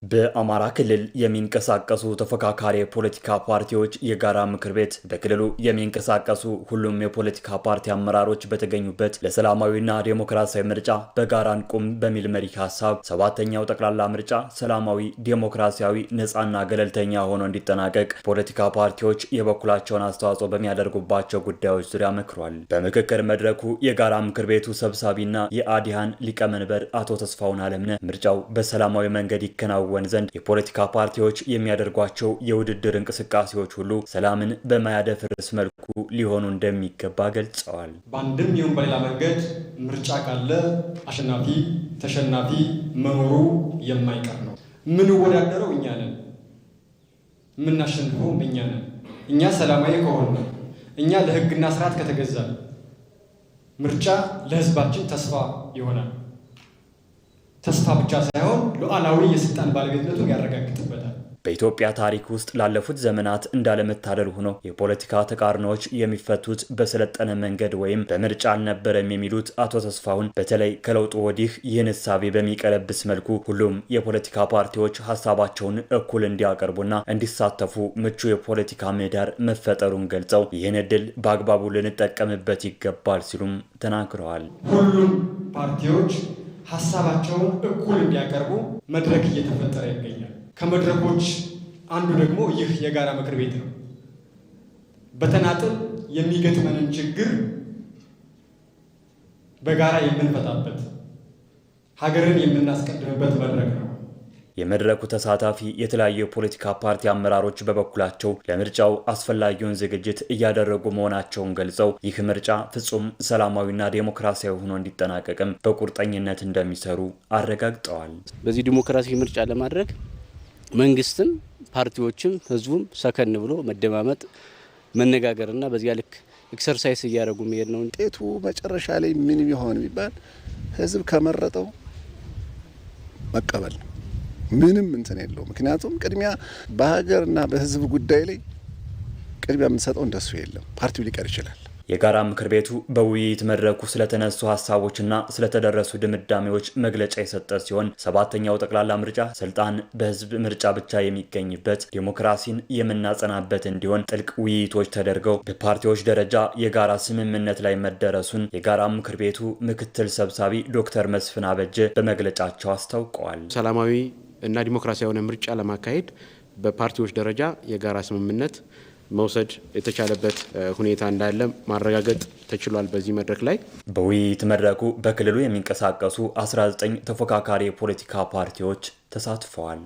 በአማራ ክልል የሚንቀሳቀሱ ተፎካካሪ የፖለቲካ ፓርቲዎች የጋራ ምክር ቤት በክልሉ የሚንቀሳቀሱ ሁሉም የፖለቲካ ፓርቲ አመራሮች በተገኙበት ለሰላማዊና ዴሞክራሲያዊ ምርጫ በጋራ እንቁም በሚል መሪ ሐሳብ ሰባተኛው ጠቅላላ ምርጫ ሰላማዊ፣ ዴሞክራሲያዊ፣ ነፃና ገለልተኛ ሆኖ እንዲጠናቀቅ ፖለቲካ ፓርቲዎች የበኩላቸውን አስተዋጽኦ በሚያደርጉባቸው ጉዳዮች ዙሪያ መክሯል። በምክክር መድረኩ የጋራ ምክር ቤቱ ሰብሳቢና የአዲሃን ሊቀመንበር አቶ ተስፋውን አለምነህ ምርጫው በሰላማዊ መንገድ ይከናወናል ዘንድ የፖለቲካ ፓርቲዎች የሚያደርጓቸው የውድድር እንቅስቃሴዎች ሁሉ ሰላምን በማያደፍርስ መልኩ ሊሆኑ እንደሚገባ ገልጸዋል። በአንድም ይሁን በሌላ መንገድ ምርጫ ካለ አሸናፊ ተሸናፊ መኖሩ የማይቀር ነው። የምንወዳደረው እኛ ነን፣ የምናሸንፈው እኛ ነን። እኛ ሰላማዊ ከሆነ እኛ ለሕግና ስርዓት ከተገዛን ምርጫ ለሕዝባችን ተስፋ ይሆናል። ተስፋ ብቻ ሳይሆን ሉዓላዊ የስልጣን ባለቤትነቱን ያረጋግጥበታል። በኢትዮጵያ ታሪክ ውስጥ ላለፉት ዘመናት እንዳለመታደል ሆኖ የፖለቲካ ተቃርኖዎች የሚፈቱት በሰለጠነ መንገድ ወይም በምርጫ አልነበረም የሚሉት አቶ ተስፋውን በተለይ ከለውጡ ወዲህ ይህን እሳቤ በሚቀለብስ መልኩ ሁሉም የፖለቲካ ፓርቲዎች ሀሳባቸውን እኩል እንዲያቀርቡና እንዲሳተፉ ምቹ የፖለቲካ ምህዳር መፈጠሩን ገልጸው ይህን እድል በአግባቡ ልንጠቀምበት ይገባል ሲሉም ተናግረዋል። ሁሉም ፓርቲዎች ሀሳባቸውን እኩል እንዲያቀርቡ መድረክ እየተፈጠረ ይገኛል። ከመድረኮች አንዱ ደግሞ ይህ የጋራ ምክር ቤት ነው። በተናጥል የሚገጥመንን ችግር በጋራ የምንፈታበት፣ ሀገርን የምናስቀድምበት መድረክ ነው። የመድረኩ ተሳታፊ የተለያዩ የፖለቲካ ፓርቲ አመራሮች በበኩላቸው ለምርጫው አስፈላጊውን ዝግጅት እያደረጉ መሆናቸውን ገልጸው ይህ ምርጫ ፍጹም ሰላማዊና ዴሞክራሲያዊ ሆኖ እንዲጠናቀቅም በቁርጠኝነት እንደሚሰሩ አረጋግጠዋል። በዚህ ዲሞክራሲያዊ ምርጫ ለማድረግ መንግስትም ፓርቲዎችም ህዝቡም ሰከን ብሎ መደማመጥ መነጋገርና በዚያ ልክ ኤክሰርሳይዝ እያደረጉ መሄድ ነው። ውጤቱ መጨረሻ ላይ ምን ይሆን ቢባል ህዝብ ከመረጠው መቀበል ነው። ምንም እንትን የለው። ምክንያቱም ቅድሚያ በሀገርና በህዝብ ጉዳይ ላይ ቅድሚያ የምንሰጠው እንደሱ የለም። ፓርቲው ሊቀር ይችላል። የጋራ ምክር ቤቱ በውይይት መድረኩ ስለተነሱ ሀሳቦችና ስለተደረሱ ድምዳሜዎች መግለጫ የሰጠ ሲሆን ሰባተኛው ጠቅላላ ምርጫ ስልጣን በህዝብ ምርጫ ብቻ የሚገኝበት፣ ዴሞክራሲን የምናጸናበት እንዲሆን ጥልቅ ውይይቶች ተደርገው በፓርቲዎች ደረጃ የጋራ ስምምነት ላይ መደረሱን የጋራ ምክር ቤቱ ምክትል ሰብሳቢ ዶክተር መስፍን አበጀ በመግለጫቸው አስታውቀዋል። ሰላማዊ እና ዲሞክራሲያዊ የሆነ ምርጫ ለማካሄድ በፓርቲዎች ደረጃ የጋራ ስምምነት መውሰድ የተቻለበት ሁኔታ እንዳለ ማረጋገጥ ተችሏል። በዚህ መድረክ ላይ በውይይት መድረኩ በክልሉ የሚንቀሳቀሱ 19 ተፎካካሪ የፖለቲካ ፓርቲዎች ተሳትፈዋል።